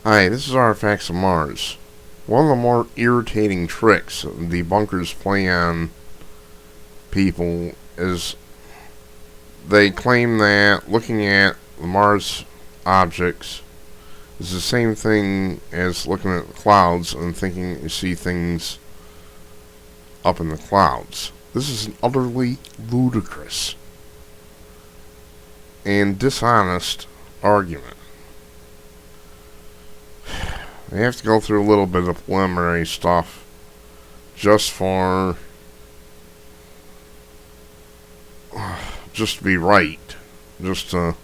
Hi, this is Artifacts of Mars. One of the more irritating tricks debunkers play on people is they claim that looking at the Mars objects is the same thing as looking at the clouds and thinking you see things up in the clouds. This is an utterly ludicrous and dishonest argument. They have to go through a little bit of preliminary stuff just to be right, just to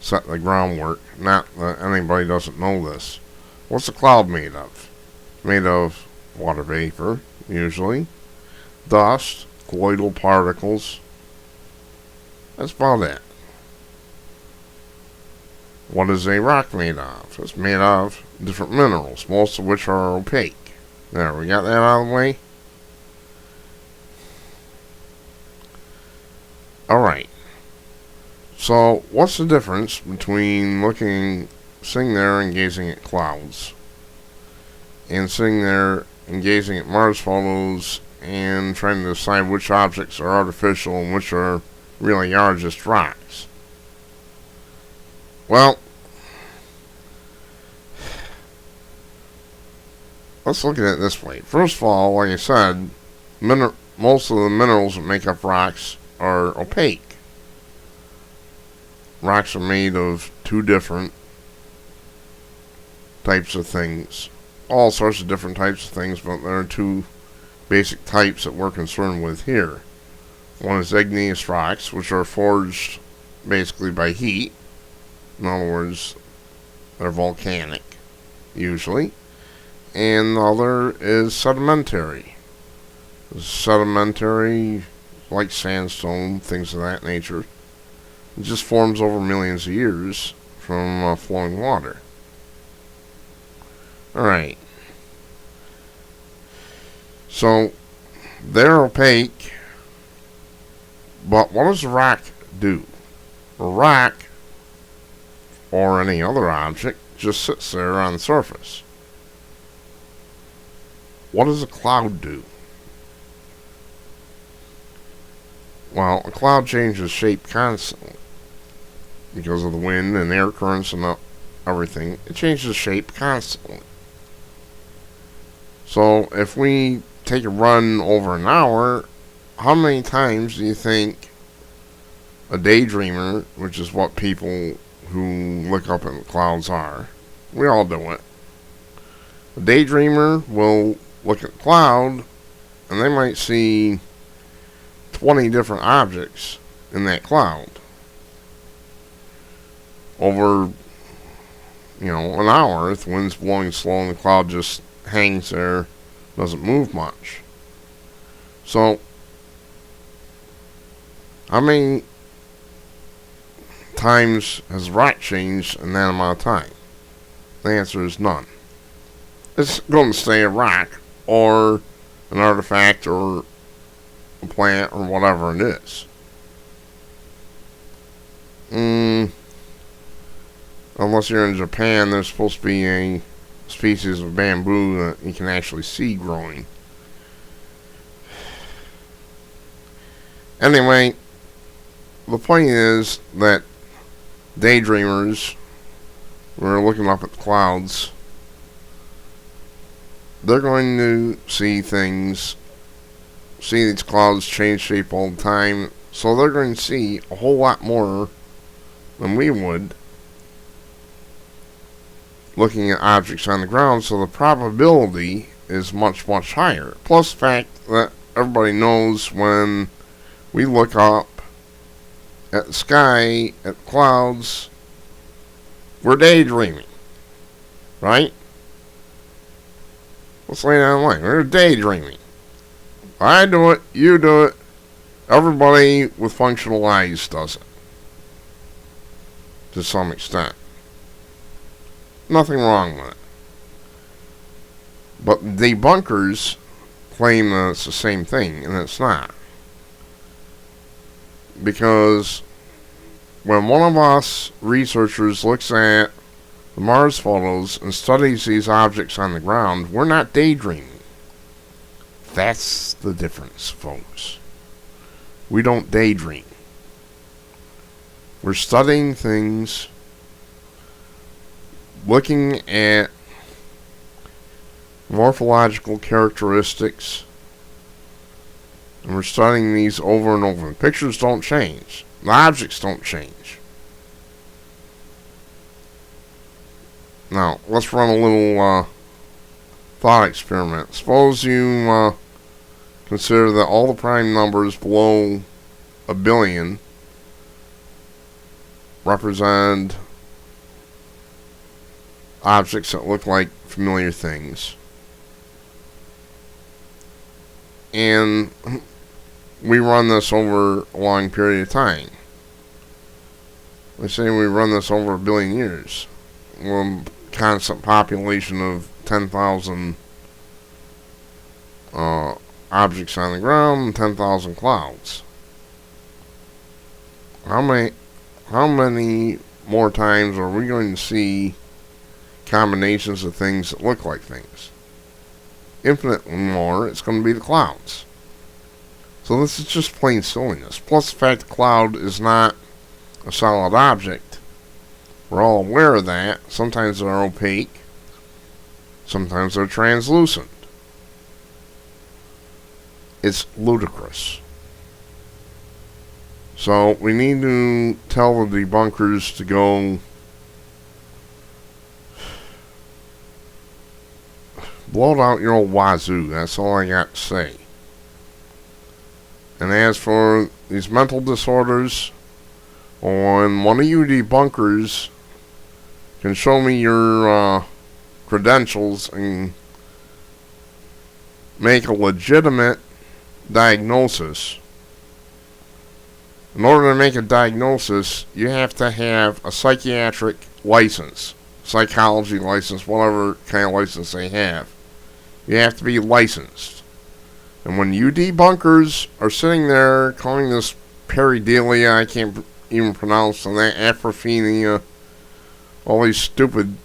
set the groundwork. Not that anybody doesn't know this. What's a cloud made of? It's made of water vapor, usually, dust, colloidal particles. That's about it. What is a rock made of? It's made of different minerals, most of which are opaque. There, we got that out of the way. Alright. So, what's the difference between sitting there and gazing at clouds, and sitting there and gazing at Mars photos and trying to decide which objects are artificial and which really are just rocks? Well, let's look at it this way. First of all, like I said, most of the minerals that make up rocks are opaque. Rocks are made of two different types of things. All sorts of different types of things, but there are two basic types that we're concerned with here. One is igneous rocks, which are forged basically by heat. In other words, they're volcanic, usually. And the other is sedimentary. Sedimentary, like sandstone, things of that nature. It just forms over millions of years from flowing water. Alright. So, they're opaque, but what does a rock do? A rock, or any other object, just sits there on the surface. What does a cloud do? Well, a cloud changes shape constantly because of the wind and air currents and everything. It changes shape constantly. So if we take a run over an hour, how many times do you think a daydreamer, which is what people who look up at the clouds are, we all do it. A daydreamer will look at the cloud and they might see 20 different objects in that cloud over, an hour. If the wind's blowing slow and the cloud just hangs there, doesn't move much. So, how many times has rock changed in that amount of time? The answer is none. It's going to stay a rock, or an artifact, or a plant, or whatever it is. Unless you're in Japan, there's supposed to be a species of bamboo that you can actually see growing. Anyway, the point is that daydreamers, when they're looking up at the clouds, they're going to see these clouds change shape all the time, so they're going to see a whole lot more than we would looking at objects on the ground, so the probability is much, much higher. Plus the fact that everybody knows when we look up at the sky, at the clouds, we're daydreaming, right? Let's lay down the line. We're daydreaming. I do it, you do it, everybody with functional eyes does it, to some extent. Nothing wrong with it. But debunkers claim that it's the same thing, and it's not. Because when one of us researchers looks at the Mars photos and studies these objects on the ground, we're not daydreaming. That's the difference, folks. We don't daydream. We're studying things, looking at morphological characteristics, and we're studying these over and over. The pictures don't change. The objects don't change. Now, let's run a little thought experiment. Suppose you consider that all the prime numbers below 1 billion represent objects that look like familiar things. And we run this over a long period of time. Let's say we run this over 1 billion years. Well, constant population of 10,000 objects on the ground, 10,000 clouds. How many more times are we going to see combinations of things that look like things? Infinitely more. It's going to be the clouds. So this is just plain silliness. Plus the fact the cloud is not a solid object. We're all aware of that. Sometimes they're opaque. Sometimes they're translucent. It's ludicrous. So we need to tell the debunkers to go blow it out your old wazoo. That's all I got to say. And as for these mental disorders, when one of you debunkers can show me your credentials and make a legitimate diagnosis. In order to make a diagnosis, you have to have a psychiatric license, psychology license, whatever kind of license they have. You have to be licensed. And when you debunkers are sitting there calling this peridelia, I can't even pronounce that, aphrophenia, all these stupid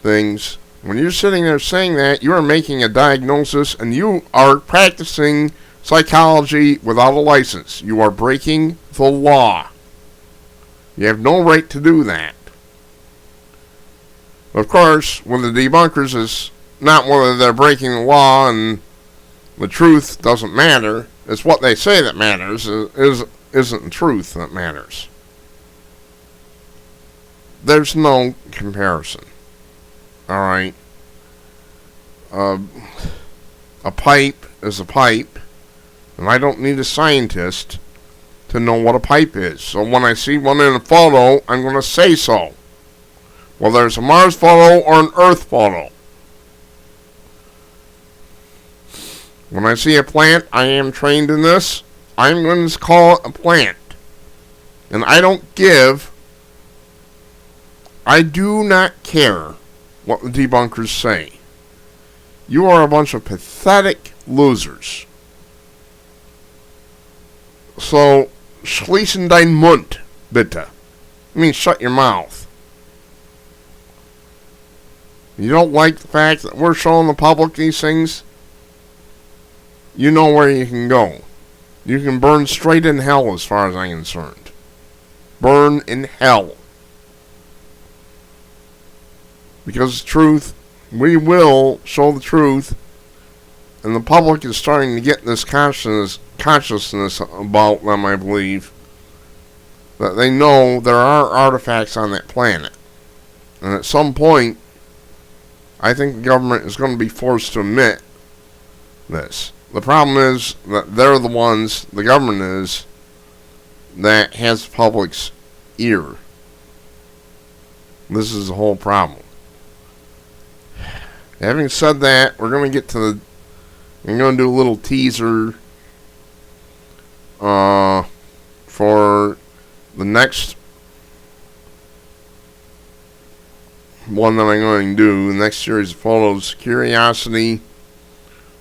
things, when you're sitting there saying that, you are making a diagnosis and you are practicing psychology without a license. You are breaking the law. You have no right to do that. Of course, with the debunkers, is not whether they're breaking the law and the truth doesn't matter. It's what they say that matters. Isn't the truth that matters. There's no comparison. Alright? A pipe is a pipe, and I don't need a scientist to know what a pipe is. So when I see one in a photo, I'm going to say so. Whether it's a Mars photo or an Earth photo. When I see a plant, I am trained in this. I'm going to call it a plant. And I do not care what the debunkers say. You are a bunch of pathetic losers. So, schließen dein Mund, bitte. I mean, shut your mouth. You don't like the fact that we're showing the public these things? You know where you can go. You can burn straight in hell as far as I'm concerned. Burn in hell. Because the truth, we will show the truth, and the public is starting to get this consciousness about them, I believe, that they know there are artifacts on that planet. And at some point, I think the government is going to be forced to admit this. The problem is that they're the ones, the government is, that has the public's ear. This is the whole problem. Having said that, we're going to get to the... I'm going to do a little teaser for the next one that I'm going to do. The next series of photos. Curiosity,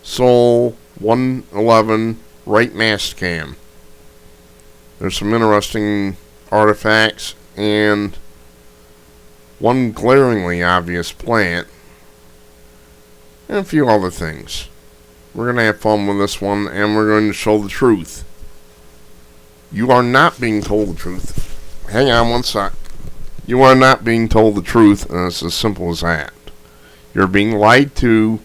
Sol 111, right mastcam. There's some interesting artifacts, and one glaringly obvious plant, and a few other things. We're going to have fun with this one, and we're going to show the truth. You are not being told the truth. Hang on one sec. You are not being told the truth, and it's as simple as that. You're being lied to,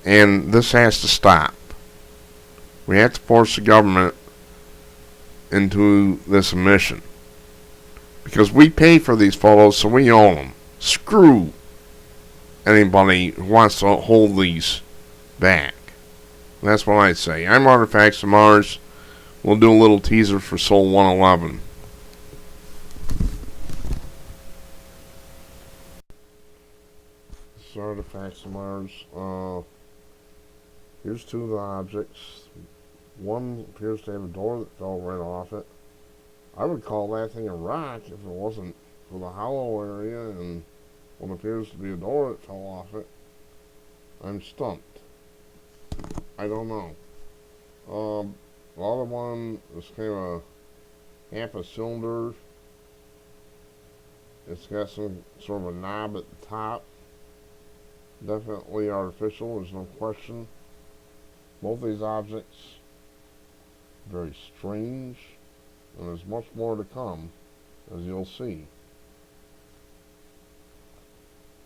and this has to stop. We have to force the government into this mission. Because we pay for these photos, so we own them. Screw anybody who wants to hold these back. That's what I say. I'm Artifacts of Mars. We'll do a little teaser for Sol 111. This is Artifacts of Mars. Here's two of the objects. One appears to have a door that fell right off it. I would call that thing a rock if it wasn't for the hollow area and what appears to be a door that fell off it. I'm stumped. I don't know. The other one is kind of half a cylinder. It's got some sort of a knob at the top. Definitely artificial, there's no question. Both these objects, very strange, and there's much more to come, as you'll see.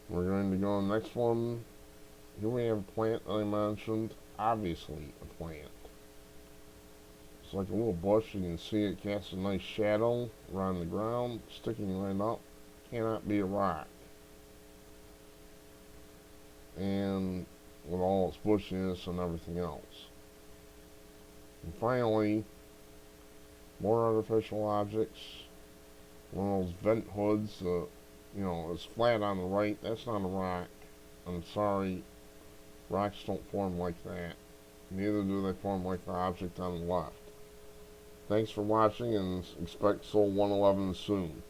We're going to go on the next one. Here we have a plant that I mentioned. Obviously a plant. It's like a little bush. You can see it casts a nice shadow around the ground, sticking right up. Cannot be a rock. And with all its bushiness and everything else. And finally, more artificial objects. One of those vent hoods, it's flat on the right. That's not a rock. I'm sorry. Rocks don't form like that. Neither do they form like the object on the left. Thanks for watching, and expect Sol 111 soon.